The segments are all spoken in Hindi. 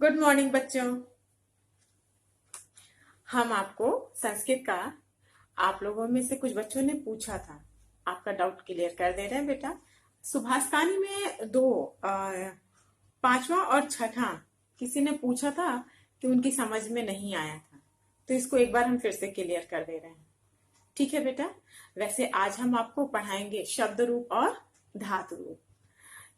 गुड मॉर्निंग बच्चों। हम आपको संस्कृत का आप लोगों में से कुछ बच्चों ने पूछा था, आपका डाउट क्लियर कर दे रहे हैं बेटा। सुभाषतानी में दो पांचवा और छठा किसी ने पूछा था कि उनकी समझ में नहीं आया था, तो इसको एक बार हम फिर से क्लियर कर दे रहे हैं। ठीक है बेटा। वैसे आज हम आपको पढ़ाएंगे शब्द रूप और धातु रूप।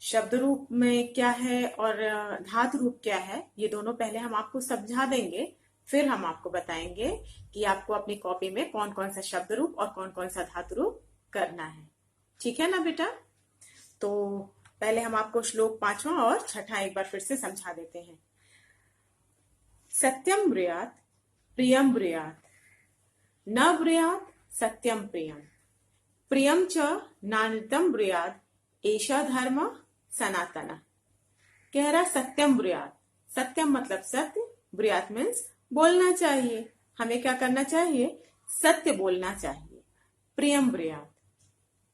शब्द रूप में क्या है और धातु रूप क्या है, ये दोनों पहले हम आपको समझा देंगे, फिर हम आपको बताएंगे कि आपको अपनी कॉपी में कौन कौन सा शब्द रूप और कौन कौन सा धातु रूप करना है। ठीक है ना बेटा। तो पहले हम आपको श्लोक पांचवा और छठा एक बार फिर से समझा देते हैं। सत्यम ब्रूयात प्रियम ब्रूयात, न ब्रूयात सत्यम प्रियम, प्रियम च नान्यतम ब्रूयात, एषा धर्म सनातन। कह रहा सत्यम ब्रूयात, सत्यम मतलब सत्य, ब्रूयात मीन्स बोलना चाहिए। हमें क्या करना चाहिए? सत्य बोलना चाहिए। प्रियम ब्रूयात,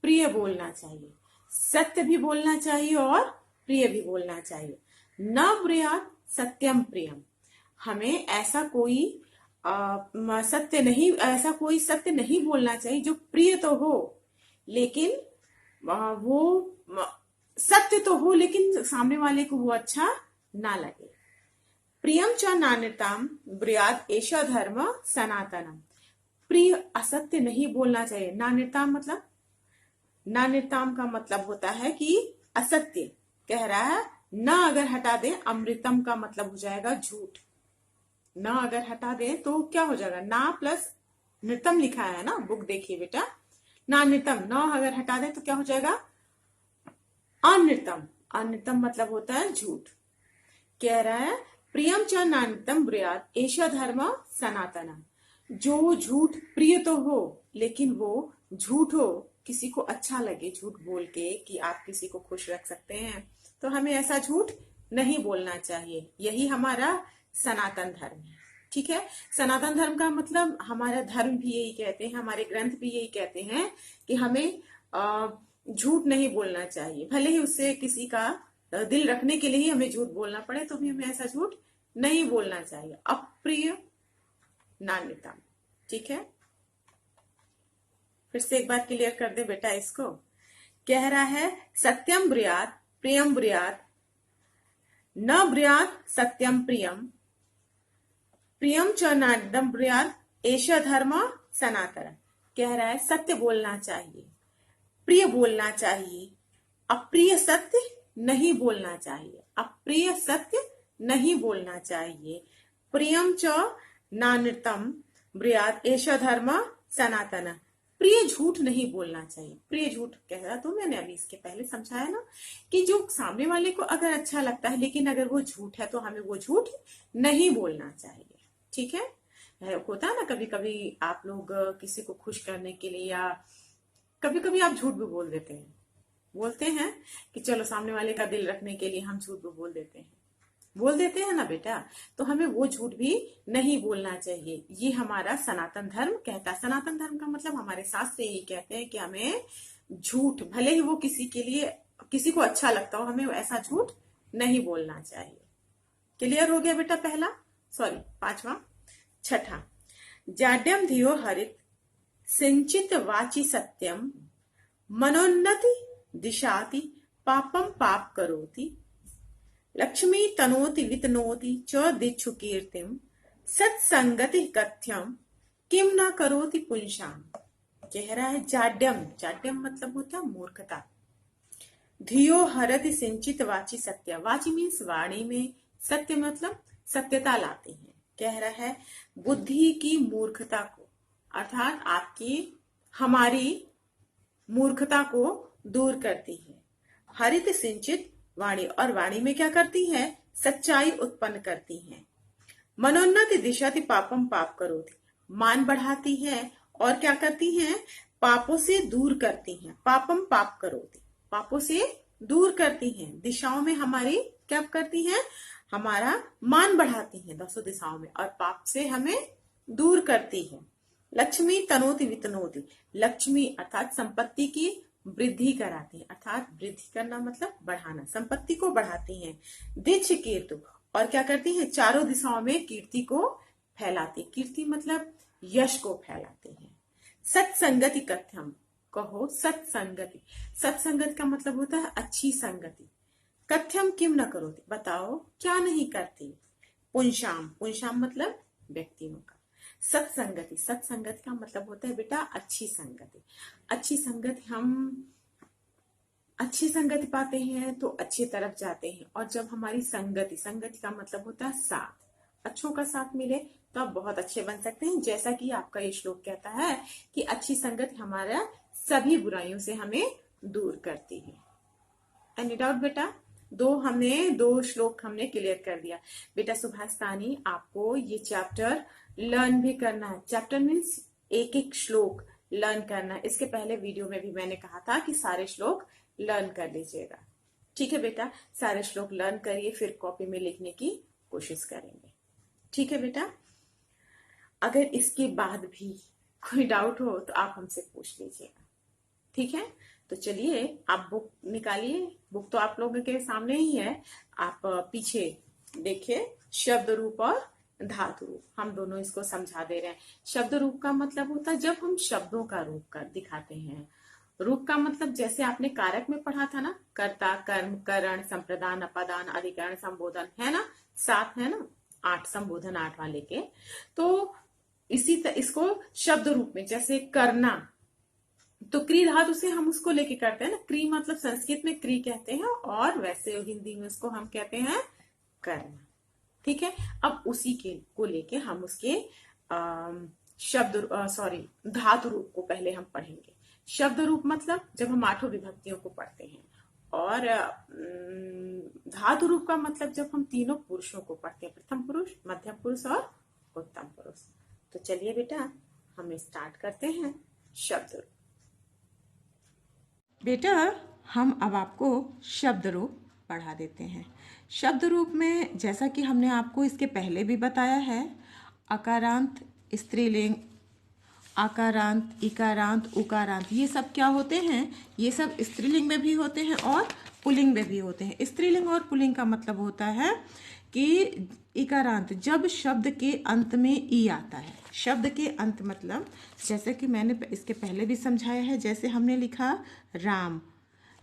प्रिय बोलना चाहिए। सत्य भी बोलना चाहिए और प्रिय भी बोलना चाहिए। न ब्रूयात सत्यम प्रियम, हमें ऐसा कोई सत्य नहीं बोलना चाहिए जो प्रिय तो हो लेकिन वो सत्य तो हो लेकिन सामने वाले को वो अच्छा ना लगे। प्रियम च नान्यताम ब्रूयात एषा धर्म सनातनम, प्रिय असत्य नहीं बोलना चाहिए। नान्यताम का मतलब होता है कि असत्य। कह रहा है न अगर हटा दे, अमृतम का मतलब हो जाएगा झूठ। न अगर हटा दे तो क्या हो जाएगा? ना प्लस नृतम लिखा है ना, बुक देखिए बेटा। नान्यतम, न अगर हटा दे तो क्या हो जाएगा? अनृतम। अनृतम मतलब होता है झूठ। कह रहा है प्रियम च नान्यतम ब्रूयात एषा धर्म सनातन, जो झूठ प्रिय तो हो लेकिन वो झूठ हो, किसी को अच्छा लगे झूठ बोल के कि आप किसी को खुश रख सकते हैं, तो हमें ऐसा झूठ नहीं बोलना चाहिए। यही हमारा सनातन धर्म है। ठीक है। सनातन धर्म का मतलब हमारा धर्म भी यही कहते हैं, हमारे ग्रंथ भी यही कहते हैं कि हमें झूठ नहीं बोलना चाहिए। भले ही उससे किसी का दिल रखने के लिए ही हमें झूठ बोलना पड़े तो भी हमें ऐसा झूठ नहीं बोलना चाहिए। अप्रिय नान्यता। ठीक है। फिर से एक बार क्लियर कर दे बेटा इसको। कह रहा है सत्यम ब्रूयात प्रियम ब्रूयात, न ब्रूयात सत्यम प्रियम, प्रियम च नान्यतम ब्रूयात एषा धर्म सनातन। कह रहा है सत्य बोलना चाहिए, प्रिय बोलना चाहिए, अप्रिय सत्य नहीं बोलना चाहिए। अप्रिय सत्य नहीं बोलना चाहिए। प्रियम च नान्यतम ब्रूयात एषा धर्म सनातन, प्रिय झूठ नहीं बोलना चाहिए। प्रिय झूठ कह रहा तो मैंने अभी इसके पहले समझाया ना कि जो सामने वाले को अगर अच्छा लगता है लेकिन अगर वो झूठ है तो हमें वो झूठ नहीं बोलना चाहिए। ठीक है। होता है ना कभी कभी आप लोग किसी को खुश करने के लिए या कभी कभी आप झूठ भी बोलते हैं कि चलो सामने वाले का दिल रखने के लिए हम झूठ भी बोल देते हैं ना बेटा, तो हमें वो झूठ भी नहीं बोलना चाहिए। ये हमारा सनातन धर्म कहता है। सनातन धर्म का मतलब हमारे शास्त्र यही कहते हैं कि हमें झूठ, भले ही वो किसी को अच्छा लगता हो, हमें ऐसा झूठ नहीं बोलना चाहिए। क्लियर हो गया बेटा? पांचवा। छठा, जाड्यम धियो हरित सिंचित वाची सत्यम, मनोन्नति दिशाति पापम पाप करोति, लक्ष्मी तनोति वितनोति च दिक्षु कीर्तिम, सत्संगति कथ्यम किम न करोति पुंसाम। कह रहा है जाड्यम, जाड्यम मतलब होता है मूर्खता। धियो हरति सिंचित वाची सत्य, वाची मीन्स वाणी में, सत्य मतलब सत्यता लाती है। कह रहा है बुद्धि की मूर्खता को, अर्थात हमारी मूर्खता को दूर करती है। हरित सिंचित वाणी, और वाणी में क्या करती है? सच्चाई उत्पन्न करती है। मनोन्नति दिशाति पापम पाप करोति, मान बढ़ाती है और क्या करती है? पापों से दूर करती है। पापम पाप करोति, पापों से दूर करती है। दिशाओं में हमारी क्या करती है? हमारा मान बढ़ाती है 10 दिशाओं में, और पाप से हमें दूर करती है। लक्ष्मी तनोति वितनोति, लक्ष्मी अर्थात संपत्ति की वृद्धि कराती है, अर्थात वृद्धि करना मतलब बढ़ाना, संपत्ति को बढ़ाती हैं। दिक्ष कीर्तु, और क्या करती हैं, चारों दिशाओं में कीर्ति को फैलाती। कीर्ति मतलब यश को फैलाते हैं। सत्संगति कथ्यम, कहो सत्संगति। सत्संगति का मतलब होता है अच्छी संगति। कथ्यम किम न करोति, बताओ क्या नहीं करती। पुंशाम, पुंशाम मतलब व्यक्तियों का। सत्संगति, सत्संगति का मतलब होता है बेटा अच्छी संगति। अच्छी संगति, हम अच्छी संगति पाते हैं तो अच्छी तरफ जाते हैं। और जब हमारी संगति, संगति का मतलब होता है साथ, अच्छों का साथ मिले तो आप बहुत अच्छे बन सकते हैं। जैसा कि आपका ये श्लोक कहता है कि अच्छी संगति हमारा सभी बुराइयों से हमें दूर करती है। एनी डाउट बेटा? दो श्लोक हमने क्लियर कर दिया बेटा। सुभाषतानी, आपको ये चैप्टर लर्न भी करना है। चैप्टर मीन्स एक एक श्लोक लर्न करना है। इसके पहले वीडियो में भी मैंने कहा था कि सारे श्लोक लर्न कर लीजिएगा। ठीक है बेटा, सारे श्लोक लर्न करिए, फिर कॉपी में लिखने की कोशिश करेंगे। ठीक है बेटा? अगर इसके बाद भी कोई डाउट हो तो आप हमसे पूछ लीजिएगा। ठीक है, तो चलिए आप बुक निकालिए। बुक तो आप लोगों के सामने ही है, आप पीछे देखिए। शब्द रूप और धातु रूप, हम दोनों इसको समझा दे रहे हैं। शब्द रूप का मतलब होता है जब हम शब्दों का रूप कर दिखाते हैं। रूप का मतलब जैसे आपने कारक में पढ़ा था ना, कर्ता, कर्म, करण, संप्रदान, अपादान, अधिकरण, संबोधन, है ना, 7 है ना, 8 संबोधन 8 वाले के। तो इसको शब्द रूप में, जैसे करना, तो क्री धातु से हम उसको लेके करते हैं ना। क्री मतलब संस्कृत में क्री कहते हैं और वैसे हिंदी में उसको हम कहते हैं करना। ठीक है, अब उसी के को लेके हम उसके धातु रूप को पहले हम पढ़ेंगे। शब्द रूप मतलब जब हम 8 विभक्तियों को पढ़ते हैं, और धातु रूप का मतलब जब हम तीनों पुरुषों को पढ़ते हैं, प्रथम पुरुष, मध्यम पुरुष और उत्तम पुरुष। तो चलिए बेटा हम स्टार्ट करते हैं शब्द रूप। बेटा हम अब आपको शब्द रूप पढ़ा देते हैं। शब्द रूप में जैसा कि हमने आपको इसके पहले भी बताया है, अकारांत, स्त्रीलिंग, आकारांत, इकारांत, उकारांत, ये सब क्या होते हैं, ये सब स्त्रीलिंग में भी होते हैं और पुल्लिंग में भी होते हैं। स्त्रीलिंग और पुल्लिंग का मतलब होता है कि इकारांत जब शब्द के अंत में ई आता है। शब्द के अंत मतलब जैसे कि मैंने इसके पहले भी समझाया है, जैसे हमने लिखा राम।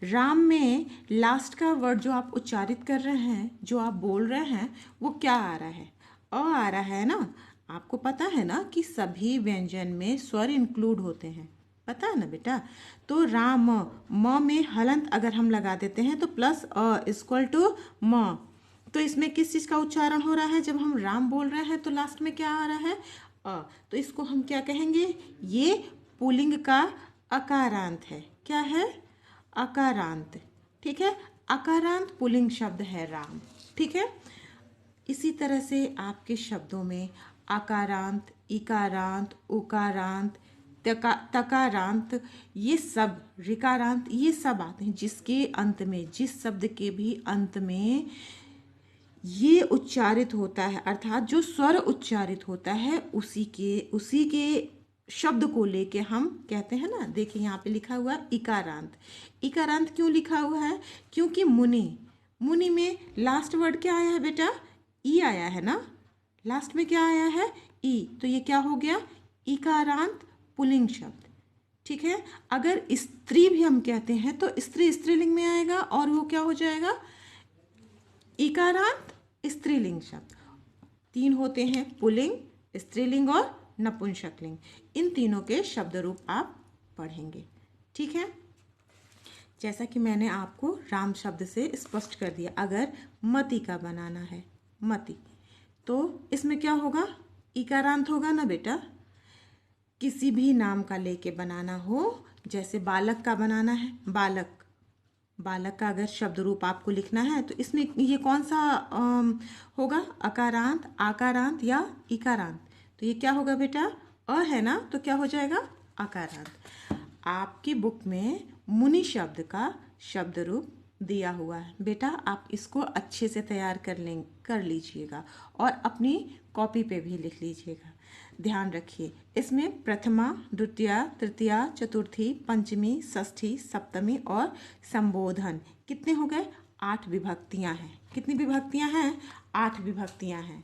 राम में लास्ट का वर्ड जो आप उच्चारित कर रहे हैं, जो आप बोल रहे हैं, वो क्या आ रहा है? अ आ रहा है ना। आपको पता है ना कि सभी व्यंजन में स्वर इंक्लूड होते हैं, पता है ना बेटा। तो राम, म में हलंत अगर हम लगा देते हैं तो प्लस अ इक्वल टू म। तो इसमें किस चीज़ का उच्चारण हो रहा है? जब हम राम बोल रहे हैं तो लास्ट में क्या आ रहा है? अ। तो इसको हम क्या कहेंगे? ये पुल्लिंग का अकारांत है। क्या है? अकारांत। ठीक है, अकारांत पुल्लिंग शब्द है राम। ठीक है, इसी तरह से आपके शब्दों में आकारांत, इकारांत, उकारांत, तकारांत, ये सब, ऋकारांत, ये सब आते हैं जिसके अंत में, जिस शब्द के भी अंत में ये उच्चारित होता है, अर्थात जो स्वर उच्चारित होता है उसी के शब्द को लेके हम कहते हैं ना। देखिए यहाँ पे लिखा हुआ है इकारांत। इकारांत क्यों लिखा हुआ है? क्योंकि मुनि में लास्ट वर्ड क्या आया है बेटा? ई आया है ना। लास्ट में क्या आया है? ई। तो ये क्या हो गया? इकारांत पुल्लिंग शब्द। ठीक है, अगर स्त्री भी हम कहते हैं तो स्त्री स्त्रीलिंग में आएगा और वो क्या हो जाएगा? इकारांत स्त्रीलिंग शब्द। 3 होते हैं, पुल्लिंग, स्त्रीलिंग और नपुंसकलिंग। इन तीनों के शब्द रूप आप पढ़ेंगे। ठीक है, जैसा कि मैंने आपको राम शब्द से स्पष्ट कर दिया। अगर मति का बनाना है, मति, तो इसमें क्या होगा? इकारांत होगा ना बेटा। किसी भी नाम का लेके बनाना हो, जैसे बालक का बनाना है, बालक, बालक का अगर शब्द रूप आपको लिखना है तो इसमें ये कौन सा होगा? अकारांत, आकारांत या इकारांत? तो ये क्या होगा बेटा? अ है ना, तो क्या हो जाएगा? अकारांत। आपकी बुक में मुनि शब्द का शब्द रूप दिया हुआ है बेटा, आप इसको अच्छे से तैयार कर लीजिएगा और अपनी कॉपी पे भी लिख लीजिएगा। ध्यान रखिए, इसमें प्रथमा, द्वितीया, तृतीया, चतुर्थी, पंचमी, षष्ठी, सप्तमी और संबोधन कितने हो गए? 8 विभक्तियां हैं। कितनी विभक्तियां हैं? 8 विभक्तियां हैं।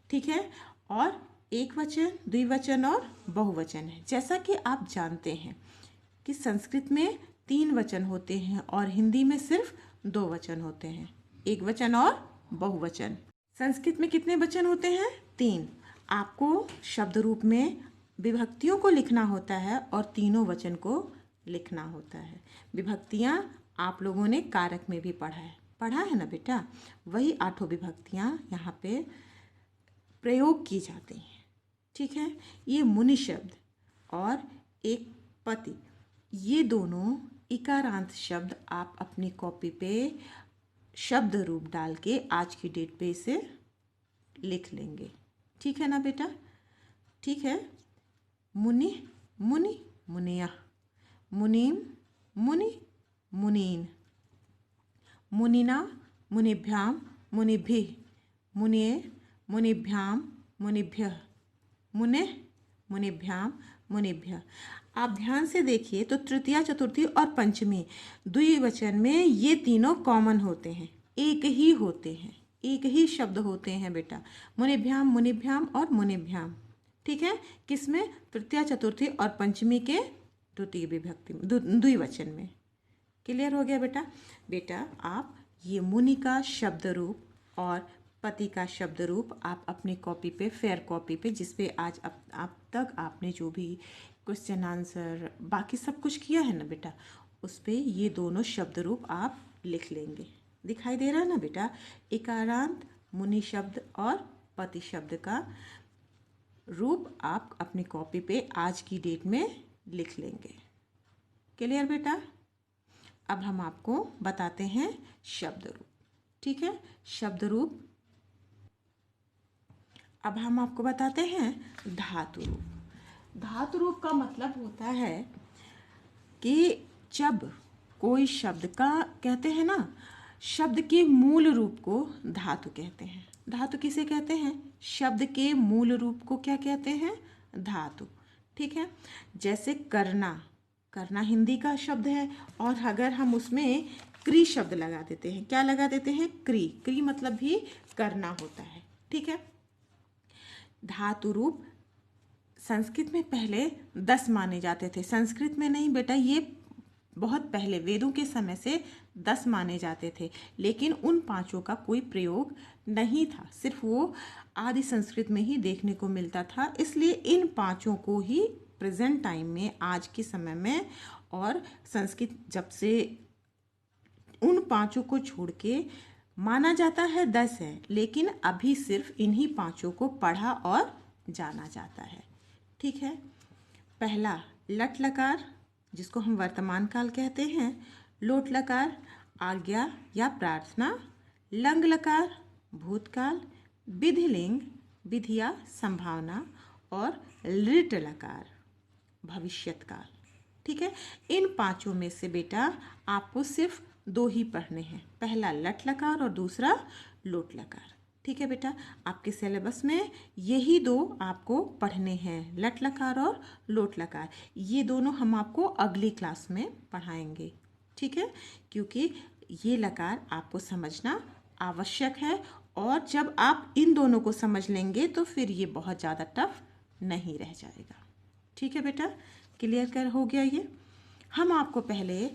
ठीक है, और एक वचन, द्विवचन और बहुवचन है। जैसा कि आप जानते हैं कि संस्कृत में 3 वचन होते हैं और हिंदी में सिर्फ 2 वचन होते हैं, एक वचन और बहुवचन। संस्कृत में कितने वचन होते हैं? 3। आपको शब्द रूप में विभक्तियों को लिखना होता है और तीनों वचन को लिखना होता है। विभक्तियाँ आप लोगों ने कारक में भी पढ़ा है ना बेटा? वही 8 विभक्तियाँ यहाँ पे प्रयोग की जाती हैं। ठीक है, ये मुनि शब्द और एक पति, ये दोनों इकारांत शब्द आप अपनी कॉपी पे शब्द रूप डाल के आज की डेट पे इसे लिख लेंगे। ठीक है ना बेटा? ठीक है। मुनि, मुनि, मुनिया, मुनीम, मुनि, मुनीन, मुनिना, मुनिभ्याम, मुनिभिः, मुनिये, मुनिभ्याम, मुनिभ्यः, मुने, मुनिभ्याम, मुनिभ्यः। आप ध्यान से देखिए तो तृतीया, चतुर्थी और पंचमी द्विवचन में ये तीनों कॉमन होते हैं, एक ही होते हैं, एक ही शब्द होते हैं बेटा, मुनिभ्याम, मुनिभ्याम और मुनिभ्याम। ठीक है, किसमें? तृतीया, चतुर्थी और पंचमी के द्वितीय विभक्ति द्विवचन में। क्लियर हो गया बेटा? बेटा आप ये मुनि का शब्द रूप और पति का शब्द रूप आप अपनी कॉपी पे, फेयर कॉपी पे, जिस पे आज अब तक आपने जो भी क्वेश्चन आंसर बाकी सब कुछ किया है ना बेटा, उस पे ये दोनों शब्द रूप आप लिख लेंगे। दिखाई दे रहा है ना बेटा? इकारांत मुनि शब्द और पति शब्द का रूप आप अपनी कॉपी पे आज की डेट में लिख लेंगे। क्लियर बेटा? अब हम आपको बताते हैं शब्द रूप। ठीक है, शब्द रूप अब हम आपको बताते हैं धातु रूप। धातु रूप का मतलब होता है कि जब कोई शब्द का, कहते हैं ना, शब्द के मूल रूप को धातु कहते हैं। धातु किसे कहते हैं? शब्द के मूल रूप को क्या कहते हैं? धातु। ठीक है, जैसे करना, करना हिंदी का शब्द है और अगर हम उसमें क्री शब्द लगा देते हैं, क्या लगा देते हैं? क्री। क्री मतलब भी करना होता है। ठीक है, धातु रूप संस्कृत में पहले 10 माने जाते थे। संस्कृत में नहीं बेटा, ये बहुत पहले वेदों के समय से 10 माने जाते थे, लेकिन उन 5 का कोई प्रयोग नहीं था, सिर्फ वो आदि संस्कृत में ही देखने को मिलता था। इसलिए इन 5 को ही प्रेजेंट टाइम में, आज के समय में, और संस्कृत जब से उन 5 को छोड़ के माना जाता है 10 है, लेकिन अभी सिर्फ इन्हीं 5 को पढ़ा और जाना जाता है। ठीक है, पहला लट लकार, जिसको हम वर्तमान काल कहते हैं। लोट लकार आज्ञा या प्रार्थना। लंग लकार भूतकाल। विधिलिंग विधिया संभावना। और लिट लकार भविष्यत काल। ठीक है, इन 5 में से बेटा आपको सिर्फ 2 ही पढ़ने हैं, पहला लट लकार और दूसरा लोट लकार। ठीक है बेटा, आपके सिलेबस में यही 2 आपको पढ़ने हैं, लट लकार और लोट लकार। ये दोनों हम आपको अगली क्लास में पढ़ाएंगे। ठीक है, क्योंकि ये लकार आपको समझना आवश्यक है, और जब आप इन दोनों को समझ लेंगे तो फिर ये बहुत ज़्यादा टफ नहीं रह जाएगा। ठीक है बेटा, क्लियर कर हो गया ये? हम आपको पहले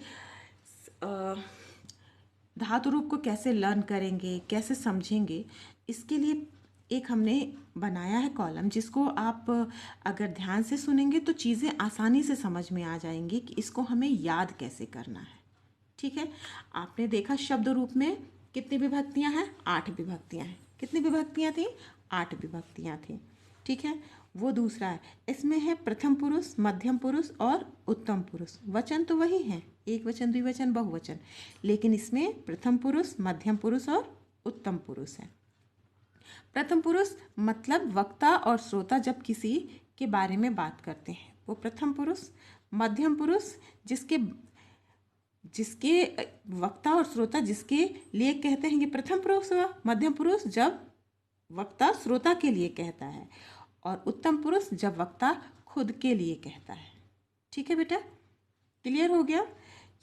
धातु रूप को कैसे लर्न करेंगे, कैसे समझेंगे, इसके लिए एक हमने बनाया है कॉलम, जिसको आप अगर ध्यान से सुनेंगे तो चीज़ें आसानी से समझ में आ जाएंगी कि इसको हमें याद कैसे करना है। ठीक है, आपने देखा शब्द रूप में कितनी विभक्तियां हैं? 8 विभक्तियां हैं। कितनी विभक्तियां थी? 8 विभक्तियां थी। ठीक है, वो दूसरा है, इसमें है प्रथम पुरुष, मध्यम पुरुष और उत्तम पुरुष। वचन तो वही है, एक वचन, द्विवचन, बहुवचन, लेकिन इसमें प्रथम पुरुष, मध्यम पुरुष और उत्तम पुरुष है। प्रथम पुरुष मतलब वक्ता और श्रोता जब किसी के बारे में बात करते हैं वो प्रथम पुरुष। मध्यम पुरुष जिसके वक्ता और श्रोता जिसके लिए कहते हैं कि प्रथम पुरुष हुआ। मध्यम पुरुष जब वक्ता श्रोता के लिए कहता है, और उत्तम पुरुष जब वक्ता खुद के लिए कहता है। ठीक है बेटा, क्लियर हो गया?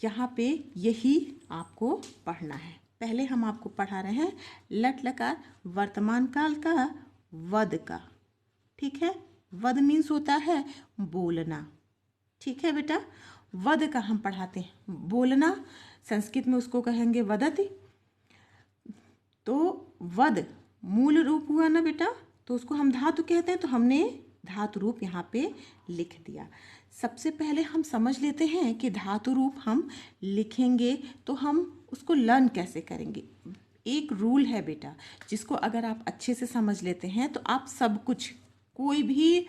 यहाँ पे यही आपको पढ़ना है। पहले हम आपको पढ़ा रहे हैं लट लकार वर्तमान काल का वद का। ठीक है, वद मीन्स होता है बोलना। ठीक है बेटा, वद का हम पढ़ाते हैं बोलना, संस्कृत में उसको कहेंगे वदति। तो वद मूल रूप हुआ ना बेटा, तो उसको हम धातु कहते हैं, तो हमने धातु रूप यहाँ पे लिख दिया। सबसे पहले हम समझ लेते हैं कि धातु रूप हम लिखेंगे तो हम उसको लर्न कैसे करेंगे। एक रूल है बेटा, जिसको अगर आप अच्छे से समझ लेते हैं तो आप सब कुछ, कोई भी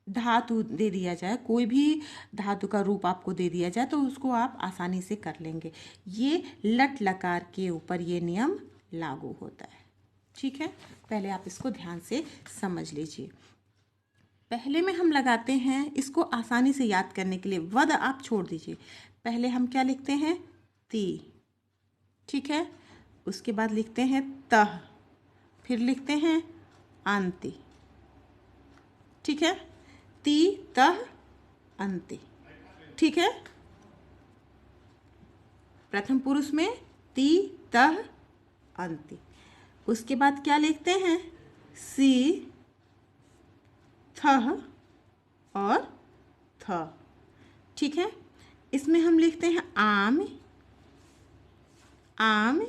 धातु दे दिया जाए, कोई भी धातु का रूप आपको दे दिया जाए तो उसको आप आसानी से कर लेंगे। ये लट लकार के ऊपर ये नियम लागू होता है। ठीक है, पहले आप इसको ध्यान से समझ लीजिए। पहले में हम लगाते हैं इसको आसानी से याद करने के लिए, वद आप छोड़ दीजिए। पहले हम क्या लिखते हैं, ती। ठीक है, उसके बाद लिखते हैं तह, फिर लिखते हैं अंति। ठीक है, ती तह अंति। ठीक है, प्रथम पुरुष में ती तह अंति। उसके बाद क्या लिखते हैं, सी थह और थ। ठीक है, इसमें हम लिखते हैं आम, आम,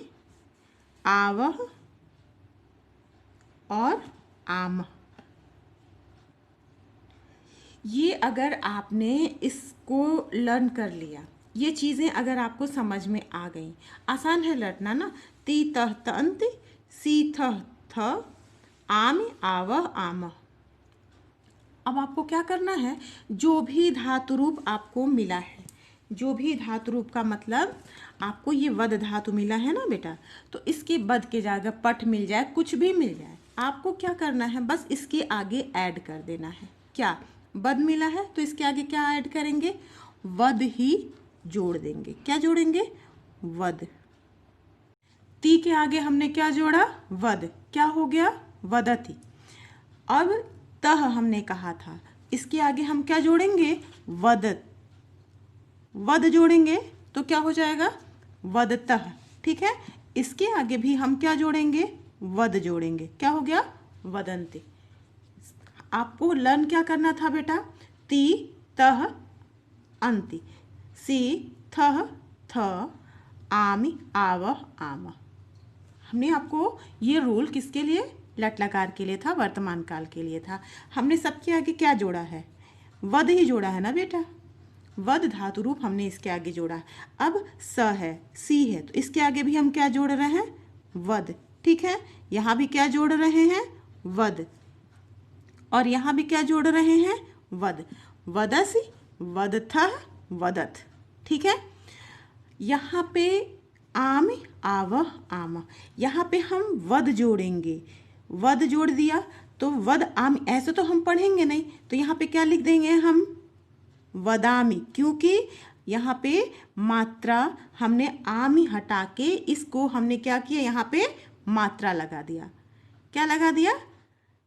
आवह और आम। ये अगर आपने इसको लर्न कर लिया, ये चीज़ें अगर आपको समझ में आ गई, आसान है लर्नना ना। ती तह तंत, सी थह थ, आम आवह आम। अब आपको क्या करना है, जो भी धातु रूप आपको मिला है, जो भी धातु रूप का मतलब आपको ये वद धातु मिला है ना बेटा, तो इसके वद के जगह पठ मिल जाए, कुछ भी मिल जाए, आपको क्या करना है, बस इसके आगे ऐड कर देना है। क्या, वद मिला है तो इसके आगे क्या ऐड करेंगे, वद ही जोड़ देंगे। क्या जोड़ेंगे, वद। ती के आगे हमने क्या जोड़ा, वद, क्या हो गया, वदति। अब तह हमने कहा था, इसके आगे हम क्या जोड़ेंगे, वद, वद जोड़ेंगे तो क्या हो जाएगा, वदतः। ठीक है, इसके आगे भी हम क्या जोड़ेंगे, वद जोड़ेंगे, क्या हो गया, वदंती। आपको लर्न क्या करना था बेटा, ती तह अंति, सी थह थ, आमि आवह आम। हमने आपको ये रूल किसके लिए, लट लकार के लिए था, वर्तमान काल के लिए था। हमने सबके आगे क्या जोड़ा है, वद ही जोड़ा है ना बेटा, वद धातु रूप हमने इसके आगे जोड़ा है। अब स है, सी है, तो इसके आगे भी हम क्या जोड़ रहे हैं, वद। ठीक है, यहाँ भी क्या जोड़ रहे हैं, वद, और यहाँ भी क्या जोड़ रहे हैं, वद। वदसि, वदथः, वदत। ठीक है, यहाँ पे आम आवह आम, यहाँ पे हम वद जोड़ेंगे, वद जोड़ दिया तो वद आम, ऐसे तो हम पढ़ेंगे नहीं, तो यहाँ पे क्या लिख देंगे हम, वदामी, क्योंकि यहाँ पे मात्रा हमने आमी हटा के इसको हमने क्या किया, यहाँ पे मात्रा लगा दिया। क्या लगा दिया,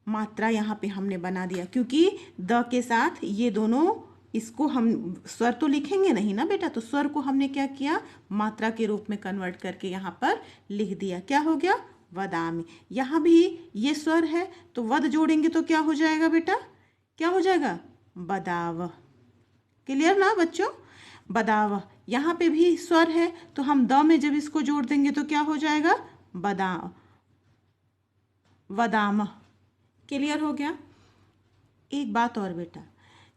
मात्रा यहाँ पे हमने बना दिया, क्योंकि द के साथ ये दोनों, इसको हम स्वर तो लिखेंगे नहीं ना बेटा, तो स्वर को हमने क्या किया, मात्रा के रूप में कन्वर्ट करके यहाँ पर लिख दिया। क्या हो गया, वदामी। यहाँ भी ये स्वर है तो वद जोड़ेंगे तो क्या हो जाएगा बेटा, क्या हो जाएगा, बदाव। क्लियर ना बच्चों, बदाव। यहाँ पे भी स्वर है तो हम द में जब इसको जोड़ देंगे तो क्या हो जाएगा, बदाव, वदाम। क्लियर हो गया। एक बात और बेटा,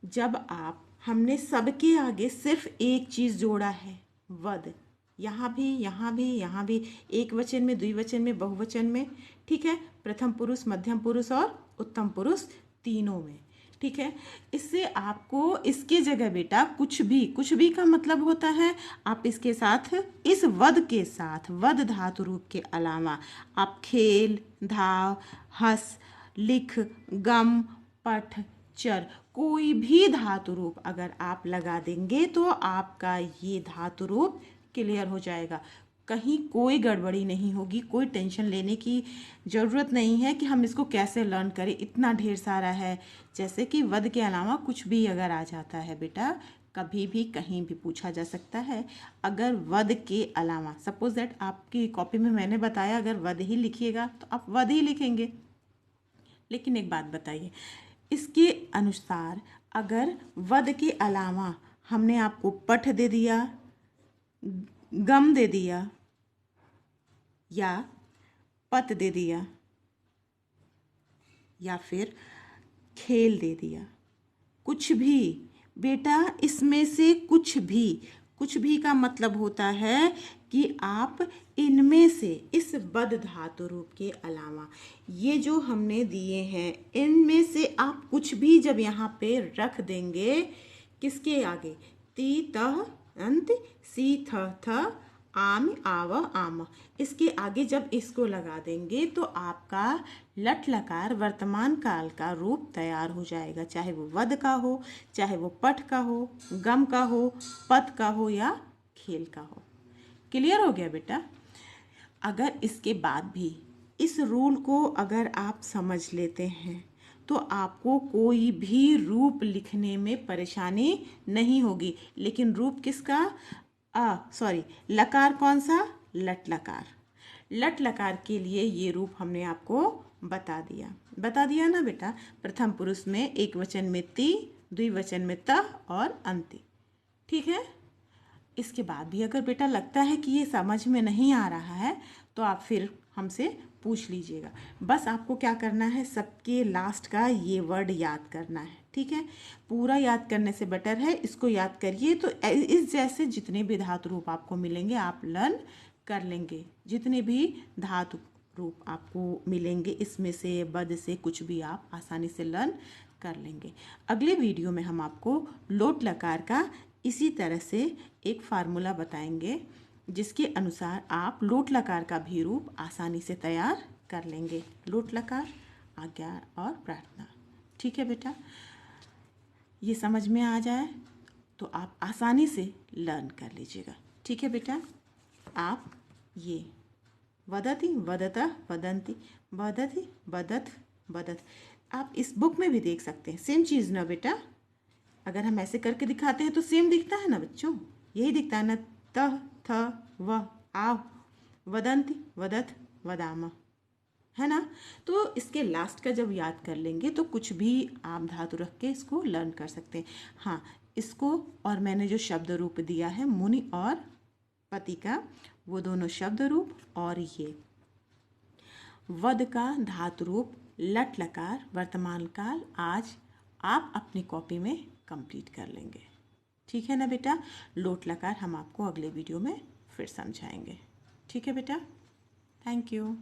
जब आप, हमने सबके आगे सिर्फ एक चीज जोड़ा है, वद, यहाँ भी यहाँ भी यहाँ भी, एक वचन में, द्विवचन में, बहुवचन में। ठीक है, प्रथम पुरुष, मध्यम पुरुष और उत्तम पुरुष तीनों में। ठीक है, इससे आपको इसके जगह बेटा कुछ भी का मतलब होता है, आप इसके साथ, इस वद के साथ, वद धातु रूप के अलावा आप खेल, धाव, हंस, लिख, गम, पठ, चर, कोई भी धातु रूप अगर आप लगा देंगे तो आपका ये धातु रूप क्लियर हो जाएगा। कहीं कोई गड़बड़ी नहीं होगी, कोई टेंशन लेने की ज़रूरत नहीं है कि हम इसको कैसे लर्न करें, इतना ढेर सारा है। जैसे कि वद के अलावा कुछ भी अगर आ जाता है बेटा, कभी भी कहीं भी पूछा जा सकता है। अगर वध के अलावा, सपोज दैट आपकी कॉपी में मैंने बताया अगर वध ही लिखिएगा तो आप वध ही लिखेंगे। लेकिन एक बात बताइए, इसके अनुसार अगर वध के अलावा हमने आपको पठ दे दिया, गम दे दिया या पत दे दिया या फिर खेल दे दिया, कुछ भी बेटा, इसमें से कुछ भी का मतलब होता है कि आप इनमें से, इस बद धातु रूप के अलावा ये जो हमने दिए हैं इनमें से आप कुछ भी जब यहाँ पे रख देंगे, किसके आगे, ती तह अंत सी थ आम आव आम, इसके आगे जब इसको लगा देंगे तो आपका लट लकार वर्तमान काल का रूप तैयार हो जाएगा, चाहे वो वध का हो, चाहे वो पठ का हो, गम का हो, पद का हो या खेल का हो। क्लियर हो गया बेटा? अगर इसके बाद भी इस रूल को अगर आप समझ लेते हैं तो आपको कोई भी रूप लिखने में परेशानी नहीं होगी। लेकिन रूप किसका, लकार कौन सा, लट लकार। लट लकार के लिए ये रूप हमने आपको बता दिया ना बेटा। प्रथम पुरुष में एक वचन में ती, द्विवचन में तह और अंति। ठीक है। इसके बाद भी अगर बेटा लगता है कि ये समझ में नहीं आ रहा है तो आप फिर हमसे पूछ लीजिएगा। बस आपको क्या करना है, सबके लास्ट का ये वर्ड याद करना है। ठीक है, पूरा याद करने से बेटर है इसको याद करिए। तो इस जैसे जितने भी धातु रूप आपको मिलेंगे आप लर्न कर लेंगे। जितने भी धातु रूप आपको मिलेंगे इसमें से, बद से, कुछ भी आप आसानी से लर्न कर लेंगे। अगले वीडियो में हम आपको लोट लकार का इसी तरह से एक फार्मूला बताएंगे जिसके अनुसार आप लोट लकार का भी रूप आसानी से तैयार कर लेंगे। लोट लकार, आज्ञा और प्रार्थना। ठीक है बेटा, ये समझ में आ जाए तो आप आसानी से लर्न कर लीजिएगा। ठीक है बेटा, आप ये वदति, वदतः, वदन्ति, वदति, वदत, वदत, आप इस बुक में भी देख सकते हैं। सेम चीज़ ना बेटा, अगर हम ऐसे करके दिखाते हैं तो सेम दिखता है ना बच्चों, यही दिखता है ना, तह थ व आव, वदन्ति, वदत, वदाम, है ना। तो इसके लास्ट का जब याद कर लेंगे तो कुछ भी आप धातु रख के इसको लर्न कर सकते हैं। हाँ, इसको और मैंने जो शब्द रूप दिया है मुनि और पति का, वो दोनों शब्द रूप और ये वद का धातु रूप लट लकार वर्तमान काल आज आप अपनी कॉपी में कंप्लीट कर लेंगे। ठीक है ना बेटा। लोट लकार हम आपको अगले वीडियो में फिर समझाएंगे। ठीक है बेटा, थैंक यू।